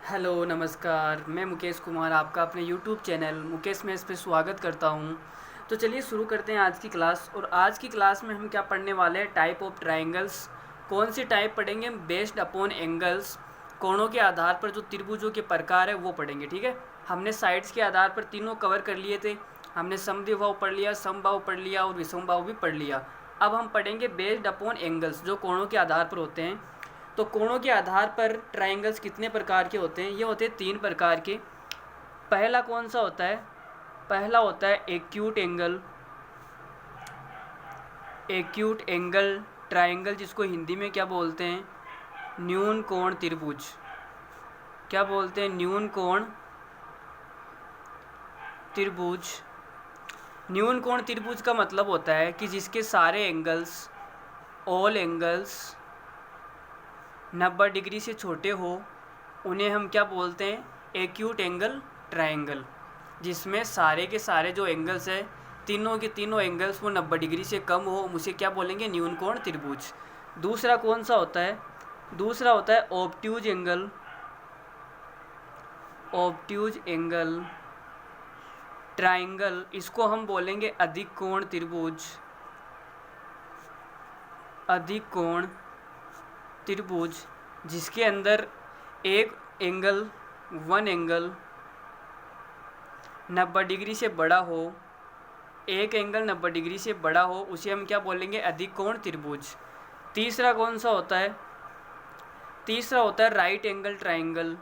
Hello नमस्कार, मैं मुकेश कुमार आपका अपने यूट्यूब चैनल मुकेश मेस पे स्वागत करता हूँ। तो चलिए शुरू करते हैं आज की क्लास। और आज की क्लास में हम क्या पढ़ने वाले हैं, टाइप ऑफ ट्रायंगल्स। कौन सी टाइप पढ़ेंगे, बेस्ड अपॉन एंगल्स। कोणों के आधार पर जो त्रिभुजों के प्रकार है वो पढ़ेंगे। ठीक है, हमने साइड्स के आधार पर तीनों कवर कर लिए थे। हमने समद्विबाहु पढ़ लिया, समबाहु पढ़ लिया और विषमबाहु भी पढ़ लिया। अब हम पढ़ेंगे बेस्ड अपॉन एंगल्स, जो कोणों के आधार पर होते हैं। तो कोणों के आधार पर ट्रायंगल्स कितने प्रकार के होते हैं, ये होते हैं 3 प्रकार के। पहला कौन सा होता है, पहला होता है acute angle. Acute angle triangle, जिसको हिंदी में क्या बोलते हैं, न्यून कोण त्रिभुज। क्या बोलते हैं, न्यून कोण त्रिभुज। न्यून कोण त्रिभुज का मतलब होता है कि जिसके सारे एंगल्स, ऑल एंगल्स 90 डिग्री से छोटे हो, उन्हें हम क्या बोलते हैं, एक्यूट एंगल ट्रायंगल। जिसमें सारे के सारे जो एंगल्स है, तीनों के तीनों एंगल्स वो 90 डिग्री से कम हो, उसे क्या बोलेंगे, न्यून कोण त्रिभुज। दूसरा कौन सा होता है, दूसरा होता है obtuse angle. Obtuse angle triangle, इसको हम बोलेंगे अधिक कोण त्रिभुज। अधिक कोण त्रिभुज, जिसके अंदर एक एंगल, वन एंगल 90 डिग्री से बड़ा हो, एक एंगल 90 डिग्री से बड़ा हो, उसे हम क्या बोलेंगे, अधिक कोण त्रिभुज। तीसरा कौन सा होता है, तीसरा होता है right angle triangle.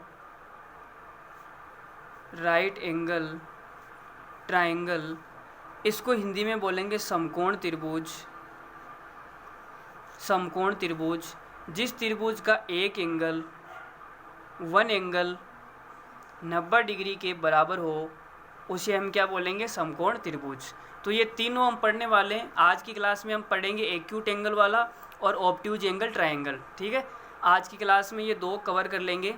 Right angle triangle, इसको हिंदी में बोलेंगे समकोण त्रिभुज। समकोण त्रिभुज, जिस त्रिभुज का एक एंगल, वन एंगल 90 डिग्री के बराबर हो, उसे हम क्या बोलेंगे, समकोण त्रिभुज। तो ये तीनों हम पढ़ने वाले हैं। आज की क्लास में हम पढ़ेंगे एक्यूट एंगल वाला और ऑब्ट्यूज एंगल ट्रायंगल। ठीक है, आज की क्लास में ये दो कवर कर लेंगे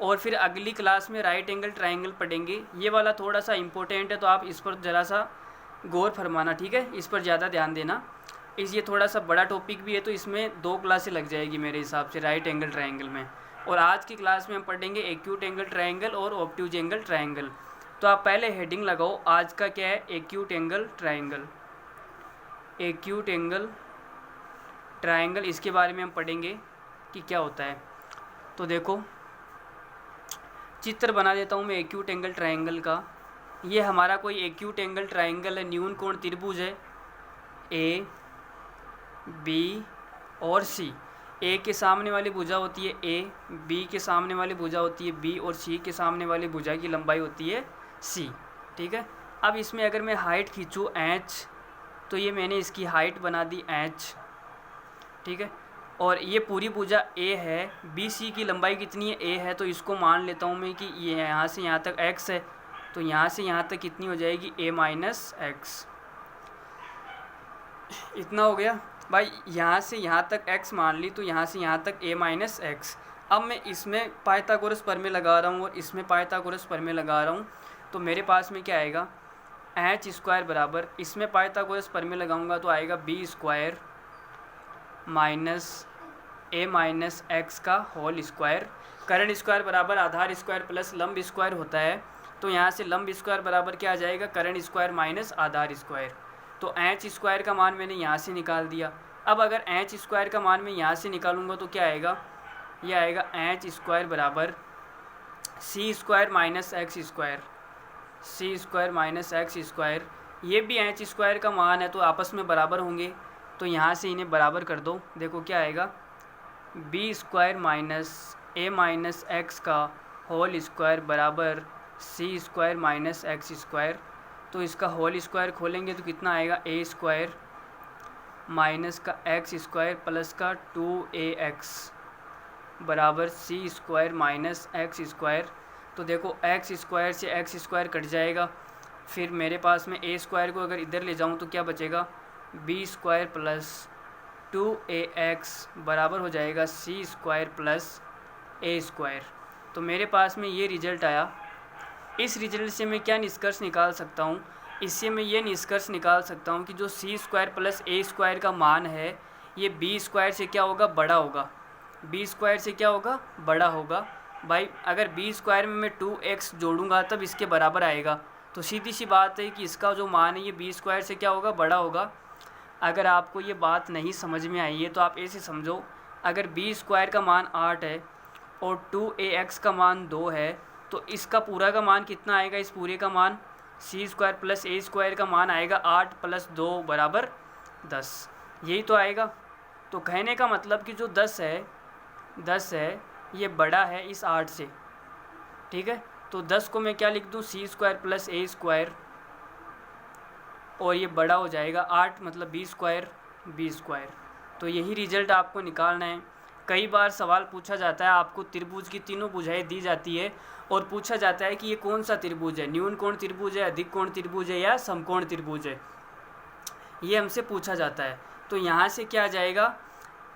और फिर अगली क्लास में राइट एंगल ट्रायंगल पढ़ेंगे। ये वाला थोड़ा सा इंपॉर्टेंट है, तो आप इस पर ज़रा सा गौर फरमाना। ठीक है, इस पर ज़्यादा ध्यान देना। ये थोड़ा सा बड़ा टॉपिक भी है, तो इसमें 2 क्लासें लग जाएगी मेरे हिसाब से राइट एंगल ट्रायंगल में। और आज की क्लास में हम पढ़ेंगे एक्यूट एंगल ट्रायंगल और ऑब्ट्यूज एंगल ट्रायंगल। तो आप पहले हेडिंग लगाओ, आज का क्या है, acute angle triangle. Acute angle triangle, इसके बारे में हम पढ़ेंगे कि क्या होता है। तो देखो, चित्र बना देता हूँ मैं एक्यूट एंगल ट्रायंगल का। ये हमारा कोई एक्यूट एंगल ट्रायंगल है, न्यून कोण त्रिभुज है, ए बी और सी। ए के सामने वाली भुजा होती है ए, बी के सामने वाली भुजा होती है बी, और सी के सामने वाली भुजा की लंबाई होती है सी। ठीक है, अब इसमें अगर मैं हाइट खींचूँ एच, तो ये मैंने इसकी हाइट बना दी एच। ठीक है, और ये पूरी भुजा ए है, बी सी की लंबाई कितनी है, ए है, तो इसको मान लेता हूँ मैं कि ये यहाँ से यहाँ तक एक्स है, तो यहाँ से यहाँ तक कितनी हो जाएगी, ए माइनस एक्स। इतना हो गया भाई, यहाँ से यहाँ तक x मान ली, तो यहाँ से यहाँ तक a माइनस एक्स। अब मैं इसमें पाइथागोरस प्रमेय लगा रहा हूँ और इसमें पाइथागोरस प्रमेय लगा रहा हूँ, तो मेरे पास में क्या आएगा, एच स्क्वायर बराबर, इसमें पाइथागोरस प्रमेय लगाऊंगा तो आएगा बी स्क्वायर माइनस ए माइनस एक्स का होल स्क्वायर। कर्ण स्क्वायर बराबर आधार स्क्वायर प्लस लंब स्क्वायर होता है, तो यहाँ से लंब स्क्वायर बराबर क्या आ जाएगा, कर्ण स्क्वायर माइनस आधार स्क्वायर। तो एच स्क्वायर का मान मैंने यहाँ से निकाल दिया। अब अगर एच स्क्वायर का मान मैं यहाँ से निकालूंगा तो क्या आएगा, ये आएगा एच स्क्वायर बराबर सी स्क्वायर माइनस एक्स स्क्वायर। सी स्क्वायर माइनस एक्स स्क्वायर, ये भी एच स्क्वायर का मान है, तो आपस में बराबर होंगे, तो यहाँ से इन्हें बराबर कर दो। देखो क्या आएगा, बी स्क्वायर माइनस ए माइनस एक्स का होल स्क्वायर बराबर सी स्क्वायर माइनस एक्स स्क्वायर। तो इसका होल स्क्वायर खोलेंगे तो कितना आएगा, ए स्क्वायर माइनस का एक्स स्क्वायर प्लस का 2ax बराबर सी स्क्वायर माइनस एक्स स्क्वायर। तो देखो एक्स स्क्वायर से एक्स स्क्वायर कट जाएगा, फिर मेरे पास में ए स्क्वायर को अगर इधर ले जाऊँ तो क्या बचेगा, बी स्क्वायर प्लस 2ax बराबर हो जाएगा सी स्क्वायर प्लस ए स्क्वायर। तो मेरे पास में ये रिजल्ट आया। इस रिजल्ट से मैं क्या निष्कर्ष निकाल सकता हूँ, इससे मैं ये निष्कर्ष निकाल सकता हूँ कि जो सी स्क्वायर प्लस ए स्क्वायर का मान है, ये बी स्क्वायर से क्या होगा, बड़ा होगा। बी स्क्वायर से क्या होगा, बड़ा होगा। भाई अगर बी स्क्वायर में मैं 2x जोड़ूंगा तब इसके बराबर आएगा, तो सीधी सी बात है कि इसका जो मान है ये बी स्क्वायर से क्या होगा, बड़ा होगा। अगर आपको ये बात नहीं समझ में आई है तो आप ऐसे समझो, अगर बी स्क्वायर का मान 8 है और 2ax का मान 2 है, तो इसका पूरा का मान कितना आएगा, इस पूरे का मान सी स्क्वायर प्लस ए स्क्वायर का मान आएगा 8 + 2 = 10, यही तो आएगा। तो कहने का मतलब कि जो 10 है ये बड़ा है इस 8 से, ठीक है। तो 10 को मैं क्या लिख दूँ, सी स्क्वायर प्लस ए स्क्वायर, और ये बड़ा हो जाएगा 8 मतलब बी स्क्वायर। तो यही रिजल्ट आपको निकालना है। कई बार सवाल पूछा जाता है, आपको त्रिभुज की तीनों भुजाएं दी जाती है और पूछा जाता है कि ये कौन सा त्रिभुज है, न्यून कोण त्रिभुज है, अधिक कोण त्रिभुज है या समकोण त्रिभुज है, ये हमसे पूछा जाता है। तो यहाँ से क्या आ जाएगा,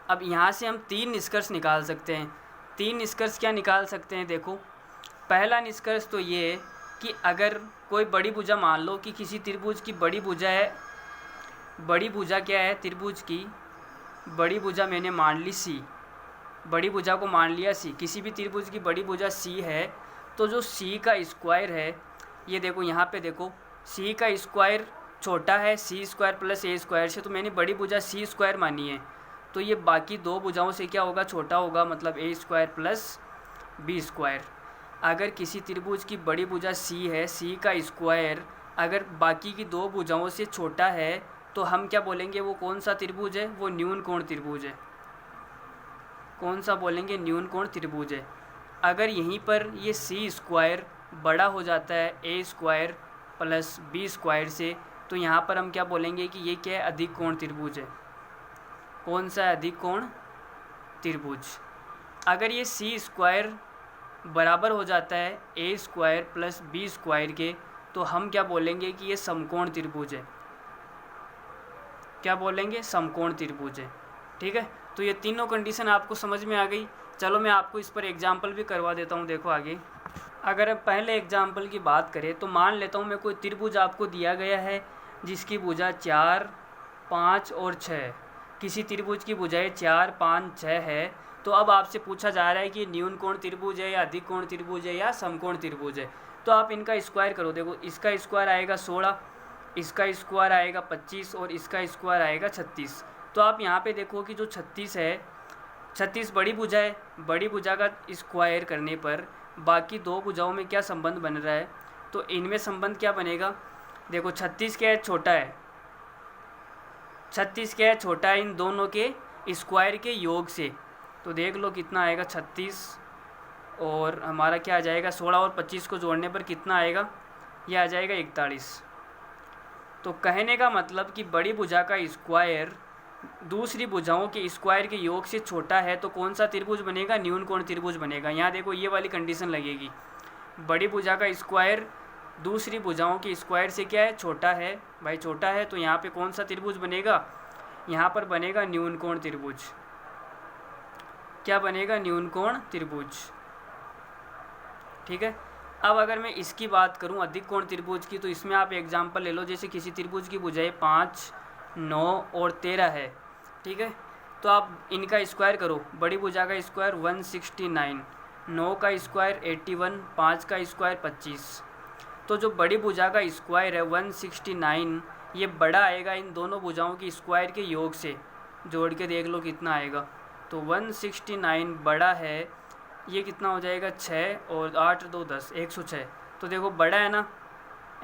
अब यहाँ से हम 3 निष्कर्ष निकाल सकते हैं। 3 निष्कर्ष क्या निकाल सकते हैं, देखो। पहला निष्कर्ष तो ये कि अगर कोई बड़ी भुजा, मान लो कि किसी त्रिभुज की बड़ी भुजा है, बड़ी भुजा क्या है, त्रिभुज की बड़ी भुजा मैंने मान ली सी, बड़ी भुजा को मान लिया सी, किसी भी त्रिभुज की बड़ी भुजा सी है, तो जो सी का स्क्वायर है, ये देखो यहाँ पे देखो, सी का स्क्वायर छोटा है सी स्क्वायर प्लस ए स्क्वायर से, तो मैंने बड़ी भुजा सी स्क्वायर मानी है, तो ये बाकी 2 भुजाओं से क्या होगा, छोटा होगा, मतलब ए स्क्वायर प्लस बी स्क्वायर। अगर किसी त्रिभुज की बड़ी भुजा सी है, सी का स्क्वायर अगर बाकी की 2 भुजाओं से छोटा है, तो हम क्या बोलेंगे, वो कौन सा त्रिभुज है, वो न्यून कोण त्रिभुज है। कौन सा बोलेंगे, न्यून कोण त्रिभुज है। अगर यहीं पर ये सी स्क्वायर बड़ा हो जाता है ए स्क्वायर प्लस बी स्क्वायर से, तो यहाँ पर हम क्या बोलेंगे कि ये क्या है, अधिक कोण त्रिभुज है। कौन सा है, अधिक कोण त्रिभुज। अगर ये सी स्क्वायर बराबर हो जाता है ए स्क्वायर प्लस बी स्क्वायर के, तो हम क्या बोलेंगे कि ये समकोण त्रिभुज है। क्या बोलेंगे, समकोण त्रिभुज है, ठीक है। तो ये तीनों कंडीशन आपको समझ में आ गई। चलो मैं आपको इस पर एग्जाम्पल भी करवा देता हूँ, देखो आगे। अगर पहले एग्जाम्पल की बात करें तो मान लेता हूँ मैं कोई त्रिभुज आपको दिया गया है जिसकी भुजा 4, 5 और 6, किसी त्रिभुज की भुजाएं 4, 5, 6 है। तो अब आपसे पूछा जा रहा है कि न्यून कोण त्रिभुज है या अधिक कोण त्रिभुज है या समकोण त्रिभुज है। तो आप इनका स्क्वायर करो, देखो इसका स्क्वायर आएगा 16, इसका स्क्वायर आएगा 25 और इसका स्क्वायर आएगा 36। तो आप यहाँ पे देखो कि जो 36 है, 36 बड़ी भुजा है, बड़ी भुजा का स्क्वायर करने पर बाकी 2 भुजाओं में क्या संबंध बन रहा है, तो इनमें संबंध क्या बनेगा, देखो 36 क्या है, छोटा है, 36 क्या है, छोटा है इन दोनों के स्क्वायर के योग से। तो देख लो कितना आएगा, 36 और हमारा क्या आ जाएगा 16 और 25 को जोड़ने पर कितना आएगा, ये आ जाएगा 41। तो कहने का मतलब कि बड़ी भुजा का स्क्वायर दूसरी भुजाओं के स्क्वायर के योग से छोटा है, तो कौन सा त्रिभुज बनेगा, न्यून कोण त्रिभुज बनेगा। यहाँ देखो ये वाली कंडीशन लगेगी, बड़ी भुजा का स्क्वायर दूसरी भुजाओं के स्क्वायर से क्या है, छोटा है, भाई छोटा है, तो यहाँ पे कौन सा त्रिभुज बनेगा, यहाँ पर बनेगा न्यून कोण त्रिभुज। क्या बनेगा, न्यून कोण त्रिभुज, ठीक है। अब अगर मैं इसकी बात करूं अधिक कोण त्रिभुज की, तो इसमें आप एग्जांपल ले लो, जैसे किसी त्रिभुज की भुजाएं 5, 9 और 13 है, ठीक है। तो आप इनका स्क्वायर करो, बड़ी भुजा का स्क्वायर 169, 9 का स्क्वायर 81, 5 का स्क्वायर 25। तो जो बड़ी भुजा का स्क्वायर है 169, ये बड़ा आएगा इन दोनों भुजाओं की स्क्वायर के योग से, जोड़ के देख लो कितना आएगा। तो 169 बड़ा है, ये कितना हो जाएगा 6 और 8 2 10, 106। तो देखो बड़ा है ना,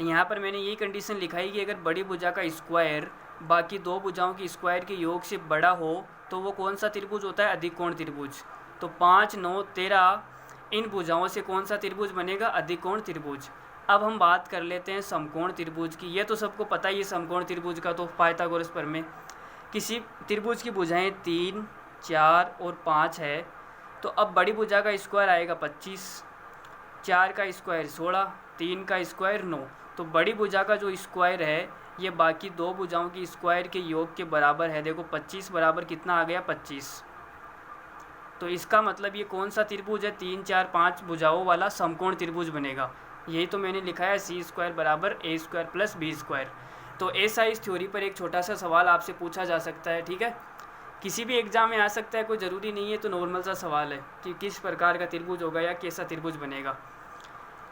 यहाँ पर मैंने यही कंडीशन लिखाई कि अगर बड़ी भुजा का स्क्वायर बाकी 2 भुजाओं की स्क्वायर के योग से बड़ा हो, तो वो कौन सा त्रिभुज होता है, अधिक कोण त्रिभुज। तो 5, 9, 13 इन भुजाओं से कौन सा त्रिभुज बनेगा, अधिक कोण त्रिभुज। अब हम बात कर लेते हैं समकोण त्रिभुज की। ये तो सबको पता ही है समकोण त्रिभुज का, तो पाइथागोरस प्रमेय। किसी त्रिभुज की भुजाएं 3, 4 और 5 है, तो अब बड़ी भुजा का स्क्वायर आएगा 25, 4 का स्क्वायर 16, 3 का स्क्वायर 9। तो बड़ी भुजा का जो स्क्वायर है ये बाकी 2 भुजाओं की स्क्वायर के योग के बराबर है। देखो 25 बराबर कितना आ गया, 25। तो इसका मतलब ये कौन सा त्रिभुज है, 3, 4, 5 भुजाओं वाला समकोण त्रिभुज बनेगा। यही तो मैंने लिखा है सी स्क्वायर बराबर ए स्क्वायर प्लस बी स्क्वायर। तो ऐसा इस थ्योरी पर एक छोटा सा सवाल आपसे पूछा जा सकता है, ठीक है, किसी भी एग्ज़ाम में आ सकता है, कोई ज़रूरी नहीं है, तो नॉर्मल सा सवाल है कि किस प्रकार का त्रिभुज होगा या कैसा त्रिभुज बनेगा।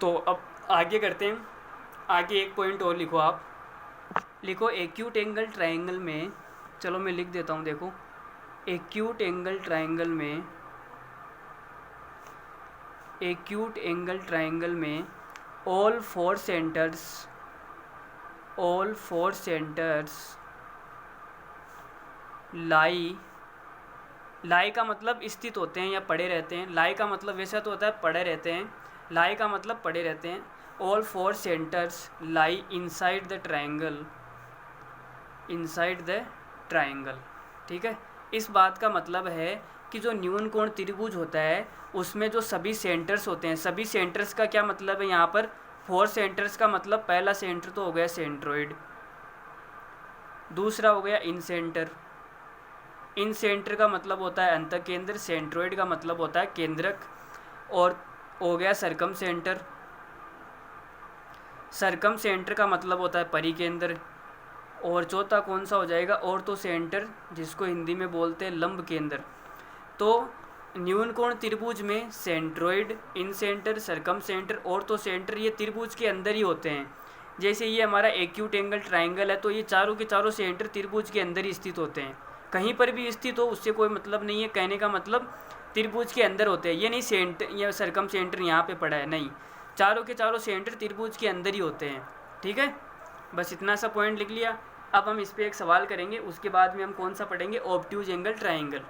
तो अब आगे करते हैं। आगे एक पॉइंट और लिखो आप, लिखो एक्यूट एंगल ट्रायंगल में, चलो मैं लिख देता हूँ, देखो एक्यूट एंगल ट्रायंगल में, एक्यूट एंगल ट्रायंगल में ऑल फोर सेंटर्स लाई का मतलब स्थित होते हैं या पड़े रहते हैं। लाई का मतलब वैसा तो होता है पड़े रहते हैं, लाई का मतलब पड़े रहते हैं। All four centres lie inside the triangle, ठीक है। इस बात का मतलब है कि जो न्यून कोण त्रिभुज होता है उसमें जो सभी सेंटर्स होते हैं, सभी सेंटर्स का क्या मतलब है यहाँ पर, फोर सेंटर्स का मतलब पहला सेंटर तो हो गया सेंट्रोइड, दूसरा हो गया इन सेंटर का मतलब होता है अंतकेंद्र, सेंट्रोइड का मतलब होता है केंद्रक, और हो गया सरकम सेंटर का मतलब होता है परिकेंद्र, और चौथा कौन सा हो जाएगा, ऑर्थो सेंटर, जिसको हिंदी में बोलते हैं लंब केंद्र। तो न्यून कोण त्रिभुज में सेंट्रोइड, इन सेंटर, सरकम सेंटर, ऑर्थो सेंटर ये त्रिभुज के अंदर ही होते हैं। जैसे ये हमारा एक्यूट एंगल ट्रायंगल है, तो ये चारों के चारों सेंटर त्रिभुज के अंदर ही स्थित होते हैं। कहीं पर भी स्थित हो उससे कोई मतलब नहीं है, कहने का मतलब त्रिभुज के अंदर होते हैं। ये नहीं सेंटर या सरकम सेंटर यहाँ पे पड़ा है, नहीं, चारों के चारों सेंटर त्रिभुज के अंदर ही होते हैं, ठीक है। बस इतना सा पॉइंट लिख लिया। अब हम इस पर एक सवाल करेंगे, उसके बाद में हम कौन सा पढ़ेंगे, ऑब्ट्यूज एंगल ट्रायंगल,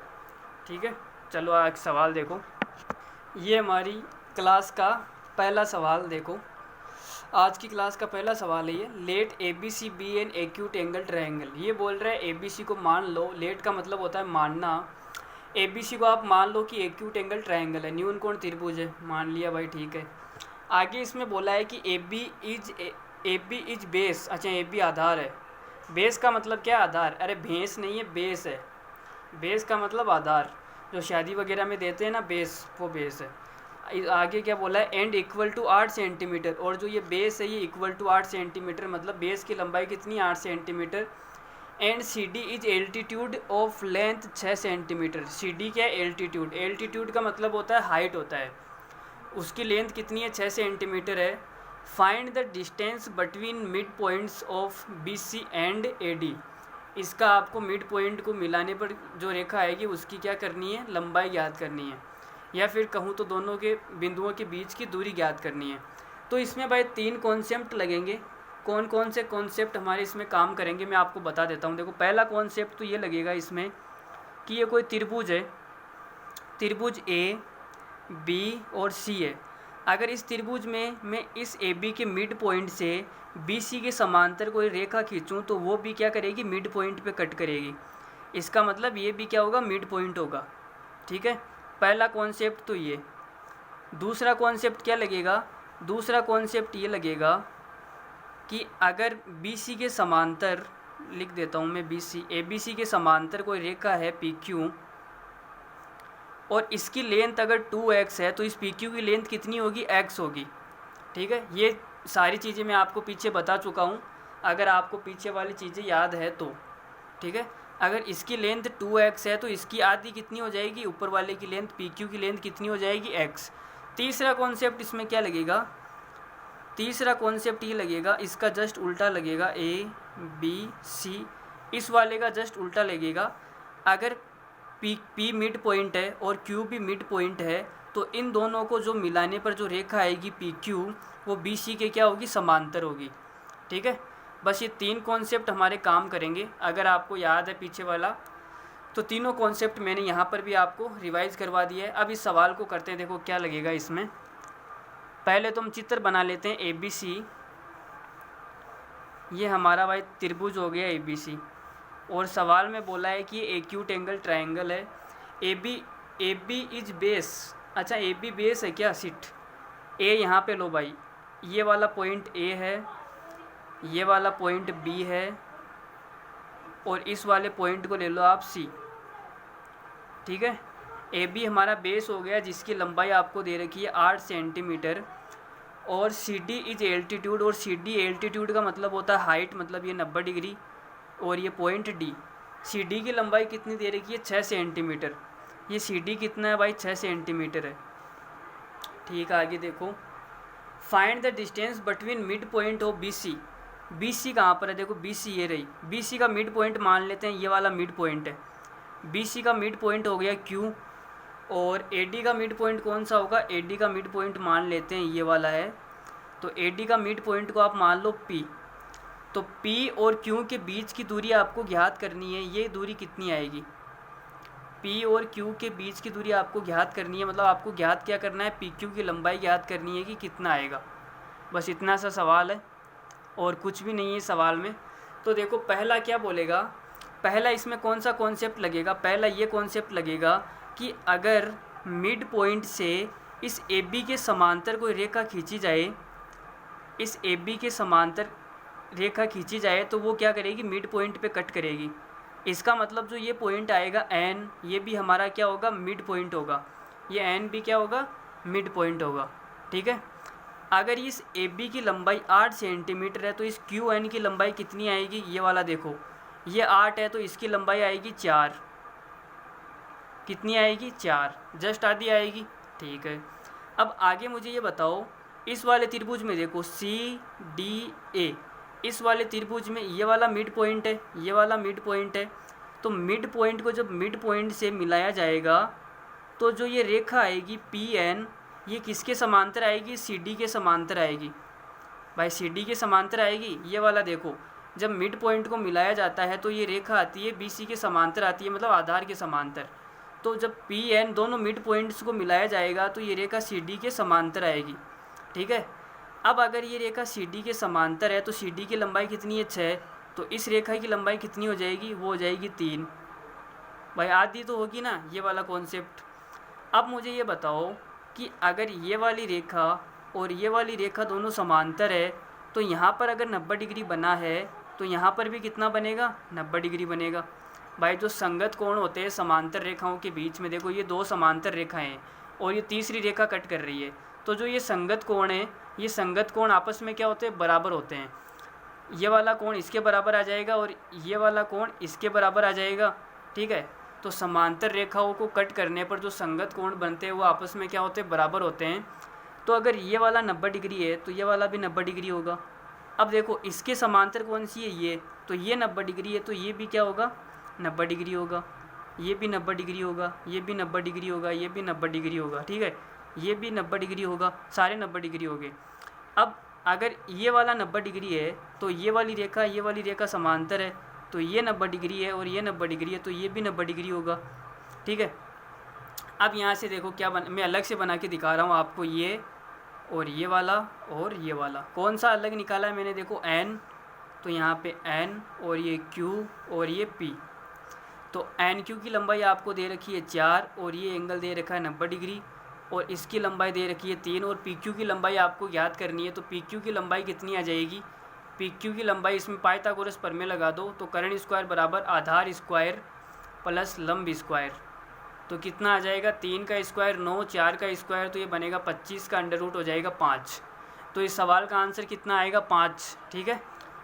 ठीक है। चलो एक सवाल देखो, ये हमारी क्लास का पहला सवाल देखो, आज की क्लास का पहला सवाल है ये, let A B C be an acute angle triangle. ये बोल रहा है ए बी सी को मान लो, लेट का मतलब होता है मानना, ए बी सी को आप मान लो कि एक्यूट एंगल ट्रायंगल है, न्यून कोण त्रिभुज है, मान लिया भाई, ठीक है। आगे इसमें बोला है कि ए बी इज बेस, अच्छा ए बी आधार है, बेस का मतलब क्या है, आधार, अरे भैंस नहीं है, बेस है, बेस का मतलब आधार, जो शादी वगैरह में देते हैं ना बेस, वो बेस है। आगे क्या बोला है, एंड इक्वल टू 8 सेंटीमीटर, और जो ये बेस है ये इक्वल टू 8 सेंटीमीटर, मतलब बेस की लंबाई कितनी, 8 centimetre. And C D is altitude of length 6 centimetre. C D क्या है, एल्टीट्यूड, एल्टीट्यूड का मतलब होता है हाइट होता है, उसकी लेंथ कितनी है, 6 सेंटीमीटर है। Find the distance between mid points of B C and A D. इसका आपको मिड पॉइंट को मिलाने पर जो रेखा आएगी उसकी क्या करनी है, लंबाई ज्ञात करनी है, या फिर कहूँ तो दोनों के बिंदुओं के बीच की दूरी ज्ञात करनी है। तो इसमें भाई 3 कॉन्सेप्ट लगेंगे। कौन कौन से कॉन्सेप्ट हमारे इसमें काम करेंगे मैं आपको बता देता हूँ। देखो पहला कॉन्सेप्ट तो ये लगेगा इसमें कि ये कोई त्रिभुज है, त्रिभुज ए बी और सी है। अगर इस त्रिभुज में मैं इस ए बी के मिड पॉइंट से बी सी के समांतर कोई रेखा खींचूँ तो वो भी क्या करेगी, मिड पॉइंट पे कट करेगी। इसका मतलब ये भी क्या होगा, मिड पॉइंट होगा, ठीक है। पहला कॉन्सेप्ट तो ये। दूसरा कॉन्सेप्ट क्या लगेगा, दूसरा कॉन्सेप्ट ये लगेगा कि अगर बी सी के समांतर, लिख देता हूँ मैं, बी सी ए बी सी के समांतर कोई रेखा है पी क्यू, और इसकी लेंथ अगर 2x है तो इस पी क्यू की लेंथ कितनी होगी, x होगी, ठीक है। ये सारी चीज़ें मैं आपको पीछे बता चुका हूँ, अगर आपको पीछे वाली चीज़ें याद है तो, ठीक है। अगर इसकी लेंथ 2x है तो इसकी आधी कितनी हो जाएगी, ऊपर वाले की लेंथ पी क्यू की लेंथ कितनी हो जाएगी, x। तीसरा कॉन्सेप्ट इसमें क्या लगेगा, तीसरा कॉन्सेप्ट ये लगेगा, इसका जस्ट उल्टा लगेगा, ए बी सी इस वाले का जस्ट उल्टा लगेगा। अगर पी मिड पॉइंट है और क्यू भी मिड पॉइंट है तो इन दोनों को जो मिलाने पर जो रेखा आएगी पी क्यू वो बी सी के क्या होगी, समांतर होगी, ठीक है। बस ये 3 कॉन्सेप्ट हमारे काम करेंगे। अगर आपको याद है पीछे वाला तो तीनों कॉन्सेप्ट मैंने यहाँ पर भी आपको रिवाइज़ करवा दिया है। अब इस सवाल को करते हैं, देखो क्या लगेगा इसमें। पहले तो हम चित्र बना लेते हैं ए बी सी। ये हमारा भाई त्रिभुज हो गया ए बी सी, और सवाल में बोला है कि ये एक्यूट एंगल ट्रायंगल है। ए बी इज बेस, अच्छा ए बी बेस है क्या, सिट। ए यहाँ पे लो भाई, ये वाला पॉइंट ए है, ये वाला पॉइंट बी है, और इस वाले पॉइंट को ले लो आप सी, ठीक है। ए बी हमारा बेस हो गया जिसकी लंबाई आपको दे रखी है 8 सेंटीमीटर, और सी डी इज एल्टीट्यूड, और सी डी एल्टीट्यूड का मतलब होता है हाइट, मतलब ये 90 डिग्री, और ये पॉइंट डी, सी डी की लंबाई कितनी दे रखी है 6 सेंटीमीटर। ये सी डी कितना है भाई 6 सेंटीमीटर है। ठीक है आगे देखो, find the distance between mid point of B C. B C कहाँ पर है, देखो बी सी ये रही, बी सी का मिड पॉइंट मान लेते हैं ये वाला मिड पॉइंट है। बी सी का मिड पॉइंट हो गया क्यू, और ए डी का मिड पॉइंट कौन सा होगा, ए डी का मिड पॉइंट मान लेते हैं ये वाला है। तो ए डी का मिड पॉइंट को आप मान लो पी। तो पी और क्यू के बीच की दूरी आपको ज्ञात करनी है, ये दूरी कितनी आएगी, पी और क्यू के बीच की दूरी आपको ज्ञात करनी है, मतलब आपको ज्ञात क्या करना है, पी क्यू की लंबाई ज्ञात करनी है कि कितना आएगा। बस इतना सा सवाल है और कुछ भी नहीं है सवाल में। तो देखो पहला क्या बोलेगा, पहला इसमें कौन सा कॉन्सेप्ट लगेगा, पहला ये कॉन्सेप्ट लगेगा कि अगर मिड पॉइंट से इस ए बी के समांतर कोई रेखा खींची जाए, इस ए बी के समांतर रेखा खींची जाए तो वो क्या करेगी, मिड पॉइंट पे कट करेगी। इसका मतलब जो ये पॉइंट आएगा एन, ये भी हमारा क्या होगा, मिड पॉइंट होगा। ये एन भी क्या होगा, मिड पॉइंट होगा। ठीक है, अगर इस ए बी की लंबाई 8 सेंटीमीटर है तो इस क्यू एन की लंबाई कितनी आएगी, ये वाला देखो, ये 8 है तो इसकी लंबाई आएगी 4। कितनी आएगी, 4, जस्ट आधी आएगी। ठीक है, अब आगे मुझे ये बताओ, इस वाले त्रिभुज में देखो सी डी ए, इस वाले त्रिभुज में ये वाला मिड पॉइंट है, ये वाला मिड पॉइंट है। तो मिड पॉइंट को जब मिड पॉइंट से मिलाया जाएगा तो जो ये रेखा आएगी पी एन, ये किसके समांतर आएगी, सी डी के समांतर आएगी। भाई सी डी के समांतर आएगी। ये वाला देखो, जब मिड पॉइंट को मिलाया जाता है तो ये रेखा आती है बी सी के समांतर आती है, मतलब आधार के समांतर। तो जब पी एन दोनों मिड पॉइंट्स को मिलाया जाएगा तो ये रेखा सी डी के समांतर आएगी। ठीक है, अब अगर ये रेखा सी डी के समांतर है तो सी डी की लंबाई कितनी है, 6। तो इस रेखा की लंबाई कितनी हो जाएगी, वो हो जाएगी 3। भाई आधी तो होगी ना, ये वाला कॉन्सेप्ट। अब मुझे ये बताओ कि अगर ये वाली रेखा और ये वाली रेखा दोनों समांतर है तो यहाँ पर अगर 90 डिग्री बना है तो यहाँ पर भी कितना बनेगा, 90 डिग्री बनेगा। भाई जो संगत कोण होते हैं समांतर रेखाओं के बीच में, देखो ये 2 समांतर रेखाएं हैं और ये तीसरी रेखा कट कर रही है, तो जो ये संगत कोण है, ये संगत कोण आपस में क्या होते हैं, बराबर होते हैं। ये वाला कोण इसके बराबर आ जाएगा और ये वाला कोण इसके बराबर आ जाएगा। ठीक है, तो समांतर रेखाओं को कट करने पर जो संगत कोण बनते हैं वो आपस में क्या होते हैं, बराबर होते हैं। तो अगर ये वाला 90 डिग्री है तो ये वाला भी 90 डिग्री होगा। अब देखो इसके समांतर कौन सी है, ये, तो ये 90 डिग्री है तो ये भी क्या होगा, 90 डिग्री होगा। ये भी 90 डिग्री होगा, ये भी 90 डिग्री होगा, ये भी 90 डिग्री होगा। ठीक है, ये भी 90 डिग्री होगा, सारे 90 डिग्री हो गए। अब अगर ये वाला 90 डिग्री है तो ये वाली रेखा समांतर है, तो ये 90 डिग्री है और ये 90 डिग्री है तो ये भी 90 डिग्री होगा। ठीक है, अब यहाँ से देखो क्या मैं अलग से बना के दिखा रहा हूँ आपको, ये और ये वाला और ये वाला कौन सा अलग निकाला है मैंने, देखो एन, तो यहाँ पे एन और ये क्यू और ये पी। तो एन क्यू की लंबाई आपको दे रखी है 4 और ये एंगल दे रखा है 90 डिग्री और इसकी लंबाई दे रखी है 3 और पी क्यू की लंबाई आपको ज्ञात करनी है। तो पी क्यू की लंबाई कितनी आ जाएगी, पी क्यू की लंबाई इसमें पाइथागोरस प्रमेय लगा दो, तो कर्ण स्क्वायर बराबर आधार स्क्वायर प्लस लंब स्क्वायर। तो कितना आ जाएगा, 3 का स्क्वायर 9, 4 का स्क्वायर तो ये बनेगा 25 का अंडर रूट हो जाएगा 5। तो इस सवाल का आंसर कितना आएगा, 5। ठीक है,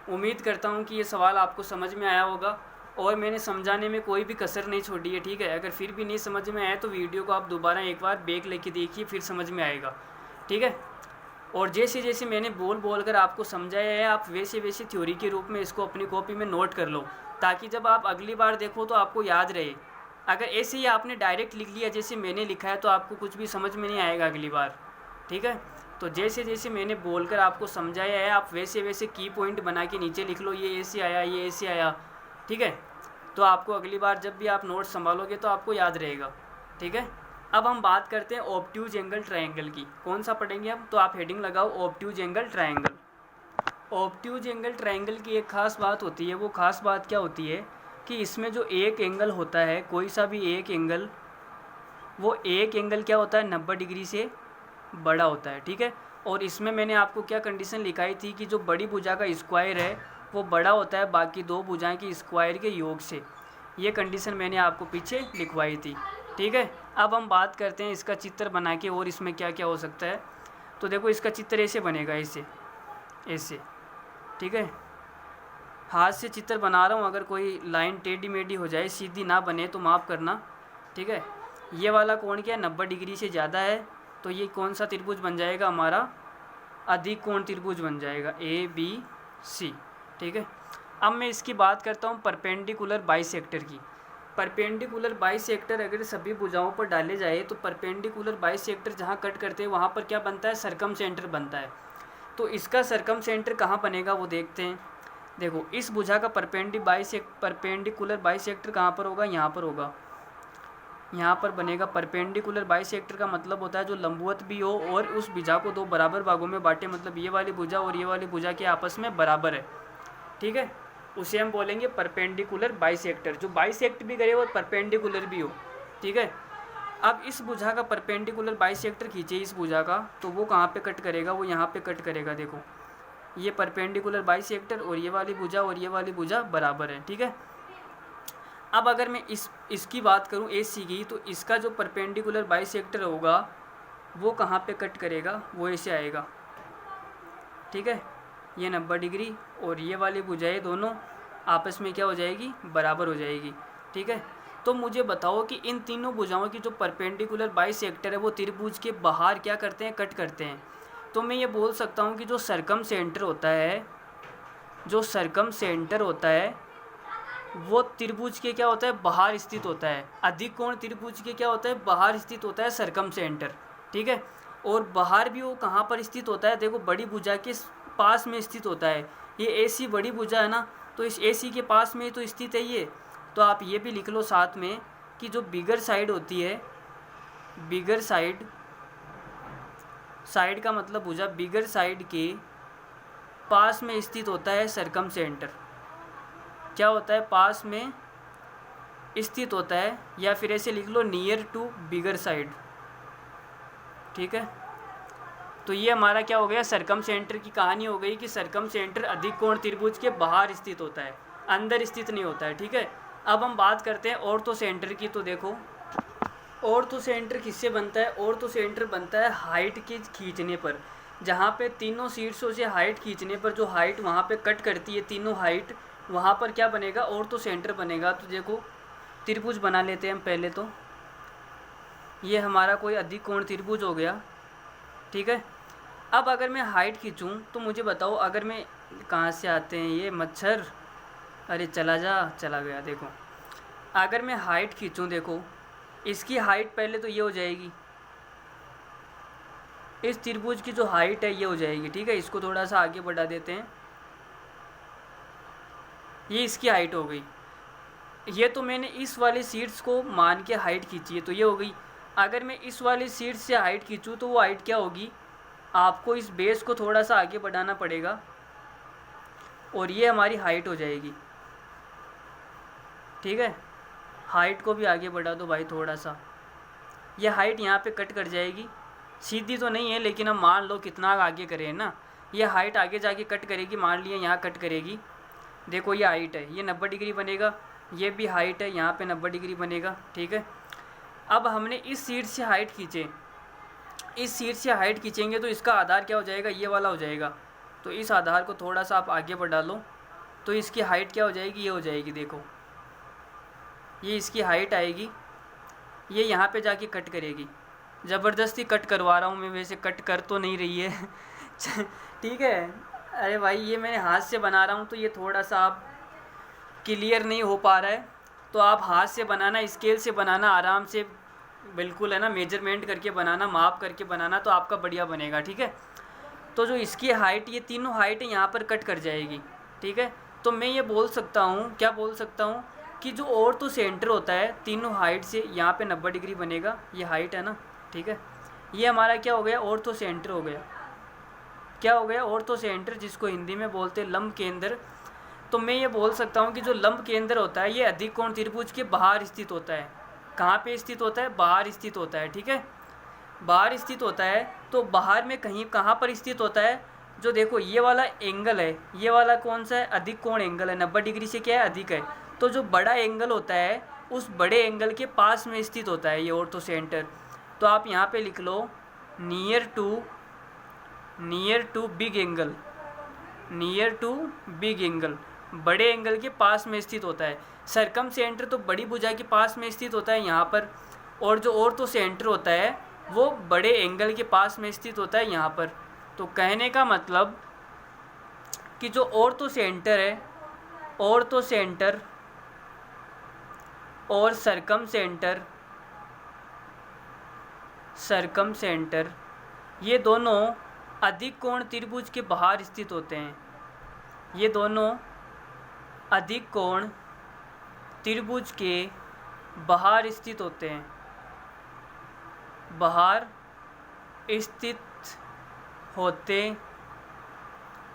उम्मीद करता हूँ कि ये सवाल आपको समझ में आया होगा और मैंने समझाने में कोई भी कसर नहीं छोड़ी है। ठीक है, अगर फिर भी नहीं समझ में आया तो वीडियो को आप दोबारा एक बार ब्रेक लेके देखिए, फिर समझ में आएगा। ठीक है, और जैसे जैसे मैंने बोल कर आपको समझाया है, आप वैसे वैसे थ्योरी के रूप में इसको अपनी कॉपी में नोट कर लो, ताकि जब आप अगली बार देखो तो आपको याद रहे। अगर ऐसे ही आपने डायरेक्ट लिख लिया जैसे मैंने लिखा है तो आपको कुछ भी समझ में नहीं आएगा अगली बार। ठीक है, तो जैसे जैसे मैंने बोलकर आपको समझाया है आप वैसे वैसे की पॉइंट बना के नीचे लिख लो, ये ऐसे आया, ये ऐसे आया। ठीक है, तो आपको अगली बार जब भी आप नोट संभालोगे तो आपको याद रहेगा। ठीक है, अब हम बात करते हैं ऑब्ट्यूज एंगल ट्रायंगल की। कौन सा पढ़ेंगे हम, तो आप हेडिंग लगाओ obtuse angle triangle. Obtuse angle triangle की एक ख़ास बात होती है, वो ख़ास बात क्या होती है कि इसमें जो एक एंगल होता है, कोई सा भी एक एंगल, वो एक एंगल क्या होता है, 90 डिग्री से बड़ा होता है। ठीक है, और इसमें मैंने आपको क्या कंडीशन लिखाई थी कि जो बड़ी भुजा का स्क्वायर है वो बड़ा होता है बाकी 2 भुजाएं के स्क्वायर के योग से। ये कंडीशन मैंने आपको पीछे लिखवाई थी। ठीक है, अब हम बात करते हैं इसका चित्र बना के और इसमें क्या क्या हो सकता है। तो देखो इसका चित्र ऐसे बनेगा, ऐसे ऐसे। ठीक है, हाथ से चित्र बना रहा हूँ, अगर कोई लाइन टेढ़ी मेढ़ी हो जाए, सीधी ना बने तो माफ़ करना, ठीक है। ये वाला कोण क्या है, 90 डिग्री से ज़्यादा है, तो ये कौन सा त्रिभुज बन जाएगा हमारा, अधिक कोण त्रिभुज बन जाएगा, ABC, ठीक है। अब मैं इसकी बात करता हूँ परपेंडिकुलर बाइसेक्टर की। परपेंडिकुलर बाइसेक्टर अगर सभी भुजाओं पर डाले जाए तो परपेंडिकुलर बाइसेक्टर जहाँ कट करते हैं वहाँ पर क्या बनता है, सरकमसेंटर बनता है। तो इसका सरकमसेंटर कहाँ बनेगा वो देखते हैं। देखो इस भुजा का परपेंडिकुलर बाइसेक्टर कहाँ पर होगा, यहाँ पर होगा, यहाँ पर बनेगा। परपेंडिकुलर बाइसेक्टर का मतलब होता है जो लंबवत भी हो और उस भुजा को दो बराबर भागों में बांटे, मतलब ये वाली भुजा और ये वाली भुजा के आपस में बराबर है, ठीक है, उसे हम बोलेंगे परपेंडिकुलर बाइसेक्टर। जो बाइसेक्ट भी करे और परपेंडिकुलर भी हो, ठीक है। अब इस भुजा का परपेंडिकुलर बाइसेक्टर खींचे इस भुजा का, तो वो कहाँ पे कट करेगा, वो यहाँ पे कट करेगा। देखो ये परपेंडिकुलर बाइसेक्टर और ये वाली भुजा बराबर है, ठीक है। अब अगर मैं इसकी बात करूँ AC की, तो इसका जो परपेंडिकुलर बाइसेक्टर होगा वो कहाँ पे कट करेगा, वो ऐसे आएगा, ठीक है। ये 90 डिग्री और ये वाली भुजाएं दोनों आपस में क्या हो जाएगी, बराबर हो जाएगी, ठीक है। तो मुझे बताओ कि इन तीनों भुजाओं की जो परपेंडिकुलर बाइसेक्टर है वो त्रिभुज के बाहर क्या करते हैं, कट करते हैं। तो मैं ये बोल सकता हूँ कि जो सरकमसेंटर होता है वो त्रिभुज के क्या होता है, बाहर स्थित होता है। अधिक कोण त्रिभुज के क्या होता है, बाहर स्थित होता है सरकमसेंटर, ठीक है। और बाहर भी वो कहाँ पर स्थित होता है, देखो बड़ी भुजा के पास में स्थित होता है। ये AC बड़ी भुजा है ना, तो इस AC के पास में तो स्थित है ये। तो आप ये भी लिख लो साथ में कि जो बिगर साइड होती है, बिगर साइड का मतलब भुजा, बिगर साइड के पास में स्थित होता है सरकमसेंटर। क्या होता है, पास में स्थित होता है, या फिर ऐसे लिख लो नियर टू बिगर साइड, ठीक है। तो ये हमारा क्या हो गया, सरकमसेंटर की कहानी हो गई कि सरकमसेंटर अधिक कोण त्रिभुज के बाहर स्थित होता है, अंदर स्थित नहीं होता है, ठीक है। अब हम बात करते हैं ऑर्थोसेंटर की। तो देखो ऑर्थोसेंटर किससे बनता है, ऑर्थोसेंटर बनता है हाइट के खींचने पर। जहाँ पे तीनों शीर्षों से हाइट खींचने पर जो हाइट वहाँ पे कट करती है, तीनों हाइट, वहाँ पर क्या बनेगा, ऑर्थोसेंटर बनेगा। तो देखो त्रिभुज बना लेते हैं हम पहले। तो ये हमारा कोई अधिक कोण त्रिभुज हो गया, ठीक है। अब अगर मैं हाइट खींचूँ तो मुझे बताओ, अगर मैं, कहाँ से आते हैं ये मच्छर, अरे चला गया। देखो अगर मैं हाइट खींचूँ, देखो इसकी हाइट पहले तो ये हो जाएगी, इस त्रिभुज की जो हाइट है ये हो जाएगी, ठीक है। इसको थोड़ा सा आगे बढ़ा देते हैं, ये इसकी हाइट हो गई। ये तो मैंने इस वाली शीट्स को मान के हाइट खींची है, तो ये हो गई। अगर मैं इस वाली शीट से हाइट खींचूँ तो वो हाइट क्या होगी, आपको इस बेस को थोड़ा सा आगे बढ़ाना पड़ेगा और ये हमारी हाइट हो जाएगी, ठीक है। हाइट को भी आगे बढ़ा दो भाई थोड़ा सा, ये हाइट यहाँ पे कट कर जाएगी। सीधी तो नहीं है लेकिन हम मान लो कितना आगे करें ना, ये हाइट आगे जाके कट करेगी, मान लिया यहाँ कट करेगी। देखो ये हाइट है, ये 90 डिग्री बनेगा, ये भी हाइट है, यहाँ पे 90 डिग्री बनेगा, ठीक है। अब हमने इस शीट से हाइट खींचे, इस शीट से हाइट खींचेंगे तो इसका आधार क्या हो जाएगा, ये वाला हो जाएगा। तो इस आधार को थोड़ा सा आप आगे बढ़ा लो, तो इसकी हाइट क्या हो जाएगी, ये हो जाएगी। देखो ये इसकी हाइट आएगी, ये यहाँ पे जाके कट करेगी। ज़बरदस्ती कट करवा रहा हूँ मैं, वैसे कट कर तो नहीं रही है ठीक है। अरे भाई ये मैंने हाथ से बना रहा हूँ तो ये थोड़ा सा आप क्लियर नहीं हो पा रहा है, तो आप हाथ से बनाना, स्केल से बनाना, आराम से बिल्कुल है ना, मेजरमेंट करके बनाना, माप करके बनाना, तो आपका बढ़िया बनेगा, ठीक है। तो जो इसकी हाइट, ये तीनों हाइट यहाँ पर कट कर जाएगी, ठीक है। तो मैं ये बोल सकता हूँ, क्या बोल सकता हूँ कि जो ऑर्थोसेंटर होता है तीनों हाइट से यहाँ पे 90 डिग्री बनेगा, ये हाइट है ना, ठीक है। ये हमारा क्या हो गया, ऑर्थोसेंटर हो गया। क्या हो गया, ऑर्थोसेंटर, जिसको हिंदी में बोलते हैं लंब केंद्र। तो मैं ये बोल सकता हूँ कि जो लंब केंद्र होता है ये अधिक कोण त्रिभुज के बाहर स्थित होता है। कहाँ पे स्थित होता है, बाहर स्थित होता है, ठीक है। बाहर स्थित होता है, तो बाहर में कहीं कहाँ पर स्थित होता है, जो देखो ये वाला एंगल है, ये वाला कौन सा है, अधिक कोण एंगल है, 90 डिग्री से क्या है, अधिक है। तो जो बड़ा एंगल होता है उस बड़े एंगल के पास में स्थित होता है ये ऑर्थोसेंटर। तो आप यहाँ पे लिख लो near to big angle, near to big angle. बड़े एंगल के पास में स्थित होता है। सरकम सेंटर तो बड़ी भुजा के पास में स्थित होता है यहाँ पर, और जो ऑर्थो सेंटर होता है वो बड़े एंगल के पास में स्थित होता है यहाँ पर। तो कहने का मतलब कि जो ऑर्थो सेंटर है, ऑर्थो सेंटर और सरकम सेंटर ये दोनों अधिक कोण त्रिभुज के बाहर स्थित होते हैं। ये दोनों अधिक कोण त्रिभुज के बाहर स्थित होते हैं, बाहर स्थित होते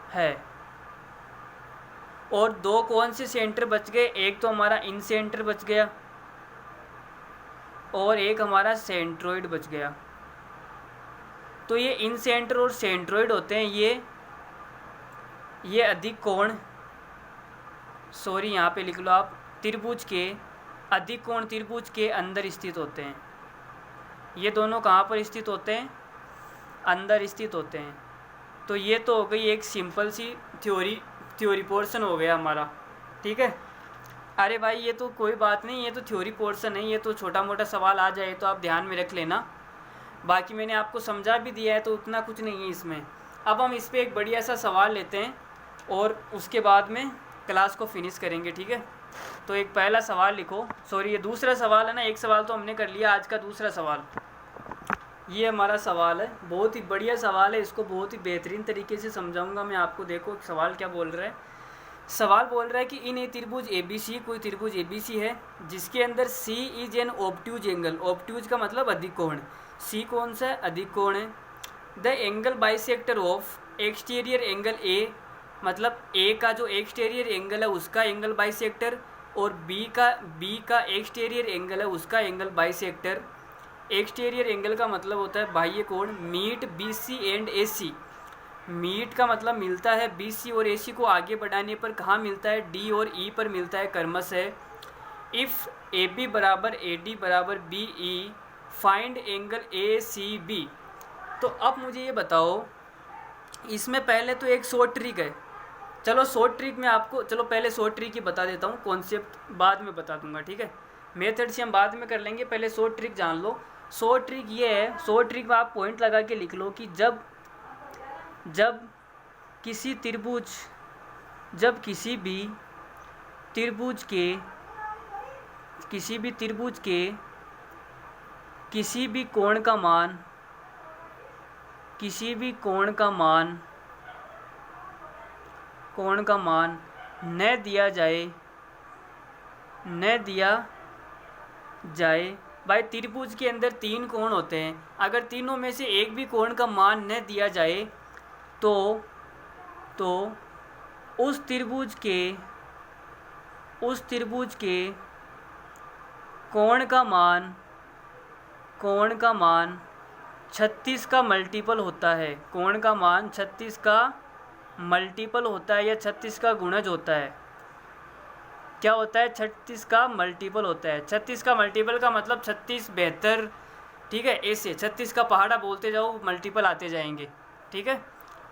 हैं। और दो कौन से सेंटर बच गए? एक तो हमारा इन सेंटर बच गया और एक हमारा सेंट्रोइड बच गया। तो ये इन सेंटर और सेंट्रोइड होते हैं, ये अधिक कोण, सॉरी यहाँ पे लिख लो आप, त्रिभुज के अधिक कोण त्रिभुज के अंदर स्थित होते हैं। ये दोनों कहाँ पर स्थित होते हैं? अंदर स्थित होते हैं। तो ये तो हो गई एक सिंपल सी थ्योरी पोर्शन हो गया हमारा, ठीक है। अरे भाई ये तो कोई बात नहीं, ये तो थ्योरी पोर्शन है, ये तो छोटा मोटा सवाल आ जाए तो आप ध्यान में रख लेना। बाकी मैंने आपको समझा भी दिया है तो उतना कुछ नहीं है इसमें। अब हम इस पर एक बढ़िया सा सवाल लेते हैं और उसके बाद में क्लास को फिनिश करेंगे, ठीक है। तो एक पहला सवाल लिखो, सॉरी ये दूसरा सवाल है ना, एक सवाल तो हमने कर लिया, आज का दूसरा सवाल ये हमारा सवाल है। बहुत ही बढ़िया सवाल है, इसको बहुत ही बेहतरीन तरीके से समझाऊंगा मैं आपको। देखो सवाल क्या बोल रहा है। सवाल बोल रहा है कि इन ए त्रिभुज ABC, कोई त्रिभुज ABC है जिसके अंदर C is an obtuse angle. Obtuse का मतलब अधिक कोण। C कौन सा है? अधिक कोण है। The angle bisector of exterior angle A, मतलब A का जो एक्सटीरियर एंगल है उसका एंगल बाइसेक्टर, और B का एक्सटीरियर एंगल है उसका एंगल बाइसेक्टर। एक्सटीरियर एंगल का मतलब होता है बाह्य कोण। Meet BC and AC। Meet का मतलब मिलता है BC और AC को आगे बढ़ाने पर कहाँ मिलता है? D और E पर मिलता है, क्रमशः। इफ़ AB बराबर AD बराबर BE, फाइंड एंगल ACB। तो अब मुझे ये बताओ, इसमें पहले तो एक शॉर्ट ट्रिक है। चलो शॉर्ट ट्रिक में आपको, चलो पहले शॉर्ट ट्रिक ही बता देता हूँ, कॉन्सेप्ट बाद में बता दूंगा, ठीक है। मेथड से हम बाद में कर लेंगे, पहले शॉर्ट ट्रिक जान लो। शॉर्ट ट्रिक ये है, शॉर्ट ट्रिक में आप पॉइंट लगा के लिख लो कि जब किसी त्रिभुज के किसी भी कोण का मान न दिया जाए। भाई त्रिभुज के अंदर 3 कोण होते हैं, अगर तीनों में से एक भी कोण का मान न दिया जाए तो उस त्रिभुज के कोण का मान 36 का मल्टीपल होता है। कोण का मान 36 का मल्टीपल होता है या 36 का गुणज होता है। क्या होता है? 36 का मल्टीपल होता है। 36 का मल्टीपल का मतलब 36, 72, ठीक है, ऐसे 36 का पहाड़ा बोलते जाओ, मल्टीपल आते जाएंगे, ठीक है।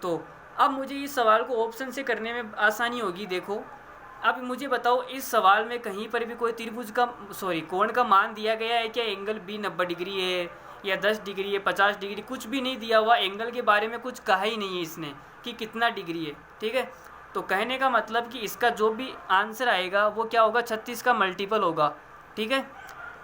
तो अब मुझे इस सवाल को ऑप्शन से करने में आसानी होगी। देखो अब मुझे बताओ, इस सवाल में कहीं पर भी कोई कोण का मान दिया गया है क्या? एंगल B 90 डिग्री है या 10 डिग्री है, 50 डिग्री, कुछ भी नहीं दिया हुआ। एंगल के बारे में कुछ कहा ही नहीं है इसने कि कितना डिग्री है, ठीक है। तो कहने का मतलब कि इसका जो भी आंसर आएगा वो क्या होगा? 36 का मल्टीपल होगा, ठीक है।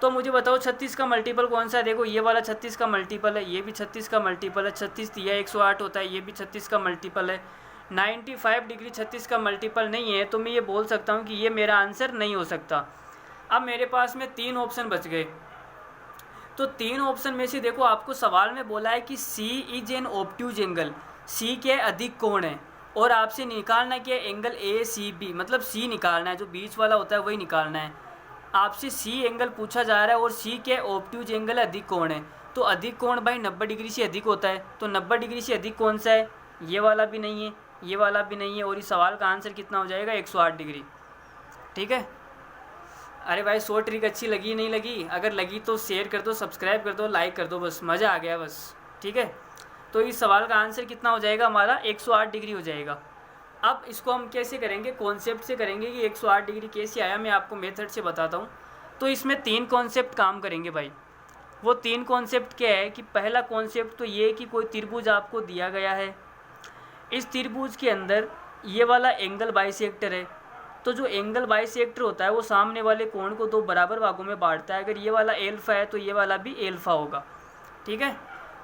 तो मुझे बताओ 36 का मल्टीपल कौन सा है? देखो ये वाला 36 का मल्टीपल है, ये भी 36 का मल्टीपल है। 36 दिया 108 होता है, ये भी 36 का मल्टीपल है। 95 डिग्री 36 का मल्टीपल नहीं है, तो मैं ये बोल सकता हूँ कि ये मेरा आंसर नहीं हो सकता। अब मेरे पास में 3 ऑप्शन बच गए। तो 3 ऑप्शन में से देखो, आपको सवाल में बोला है कि C is an obtuse angle. C क्या? अधिक कोण है। और आपसे निकालना क्या? एंगल ACB, मतलब C निकालना है, जो बीच वाला होता है वही निकालना है। आपसे C एंगल पूछा जा रहा है और C क्या? ऑब्ट्यूज एंगल, अधिक कोण है। तो अधिक कोण भाई 90 डिग्री से अधिक होता है। तो 90 डिग्री से अधिक कौन सा है? ये वाला भी नहीं है, ये वाला भी नहीं है, और इस सवाल का आंसर कितना हो जाएगा? 108 डिग्री, ठीक है। अरे भाई शॉर्ट ट्रिक अच्छी लगी नहीं लगी? अगर लगी तो शेयर कर दो, सब्सक्राइब कर दो, लाइक कर दो, बस मज़ा आ गया बस, ठीक है। तो इस सवाल का आंसर कितना हो जाएगा हमारा? 108 डिग्री हो जाएगा। अब इसको हम कैसे करेंगे, कॉन्सेप्ट से करेंगे कि 108 डिग्री कैसे आया, मैं आपको मेथड से बताता हूँ। तो इसमें 3 कॉन्सेप्ट काम करेंगे भाई। वो 3 कॉन्सेप्ट क्या है कि पहला कॉन्सेप्ट तो ये कि कोई त्रिभुज आपको दिया गया है, इस त्रिभुज के अंदर ये वाला एंगल बाइसेक्टर है, तो जो एंगल बाइसेक्टर होता है वो सामने वाले कोण को 2 बराबर भागों में बांटता है। अगर ये वाला एल्फा है तो ये वाला भी एल्फा होगा, ठीक है।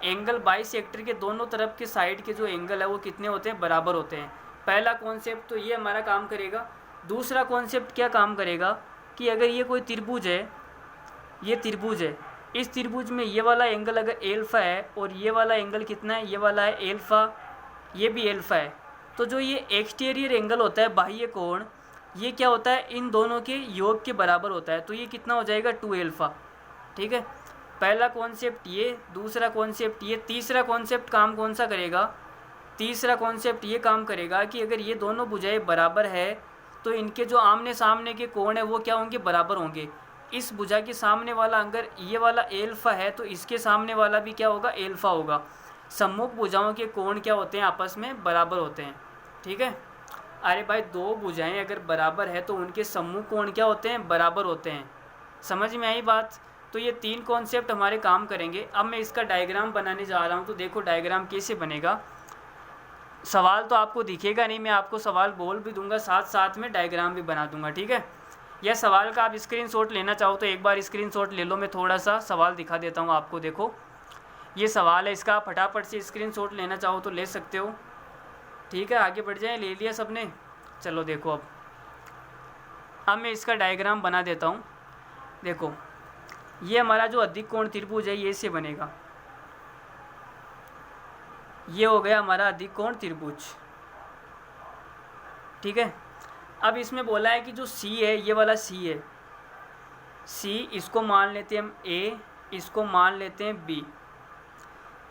एंगल बाइसेक्टर के दोनों तरफ के साइड के जो एंगल है वो कितने होते हैं, बराबर होते हैं। पहला कॉन्सेप्ट तो ये हमारा काम करेगा। दूसरा कॉन्सेप्ट क्या काम करेगा कि अगर ये कोई त्रिभुज है, ये त्रिभुज है, इस त्रिभुज में ये वाला एंगल अगर एल्फा है और ये वाला एंगल कितना है, ये वाला है एल्फा, ये भी एल्फा है, तो जो ये एक्सटीरियर एंगल होता है, बाह्य कोण, ये क्या होता है, इन दोनों के योग के बराबर होता है। तो ये कितना हो जाएगा, 2 एल्फा, ठीक है। पहला कॉन्सेप्ट ये, दूसरा कॉन्सेप्ट ये। तीसरा कॉन्सेप्ट काम कौन सा करेगा, तीसरा कॉन्सेप्ट ये काम करेगा कि अगर ये दोनों भुजाएं बराबर है तो इनके जो आमने सामने के कोण है वो क्या होंगे, बराबर होंगे। इस भुजा के सामने वाला अगर ये वाला एल्फा है तो इसके सामने वाला भी क्या होगा, एल्फा होगा। सम्मुख भुजाओं के कोण क्या होते हैं, आपस में बराबर होते हैं, ठीक है। अरे भाई 2 भुजाएं अगर बराबर है तो उनके सम्मुख कोण क्या होते हैं, बराबर होते हैं। समझ में आई बात। तो ये 3 कॉन्सेप्ट हमारे काम करेंगे। अब मैं इसका डायग्राम बनाने जा रहा हूँ, तो देखो डायग्राम कैसे बनेगा। सवाल तो आपको दिखेगा नहीं, मैं आपको सवाल बोल भी दूंगा, साथ साथ में डायग्राम भी बना दूंगा, ठीक है। यह सवाल का आप स्क्रीनशॉट लेना चाहो तो एक बार स्क्रीनशॉट ले लो। मैं थोड़ा सा सवाल दिखा देता हूँ आपको। देखो ये सवाल है, इसका फटाफट से स्क्रीनशॉट लेना चाहो तो ले सकते हो, ठीक है। आगे बढ़ जाए, ले लिया सबने, चलो देखो अब मैं इसका डायग्राम बना देता हूँ। देखो ये हमारा जो अधिक कोण त्रिभुज है ये से बनेगा, ये हो गया हमारा अधिक कोण त्रिभुज, ठीक है। अब इसमें बोला है कि जो C है, ये वाला C है, C इसको मान लेते हैं हम A, इसको मान लेते हैं B।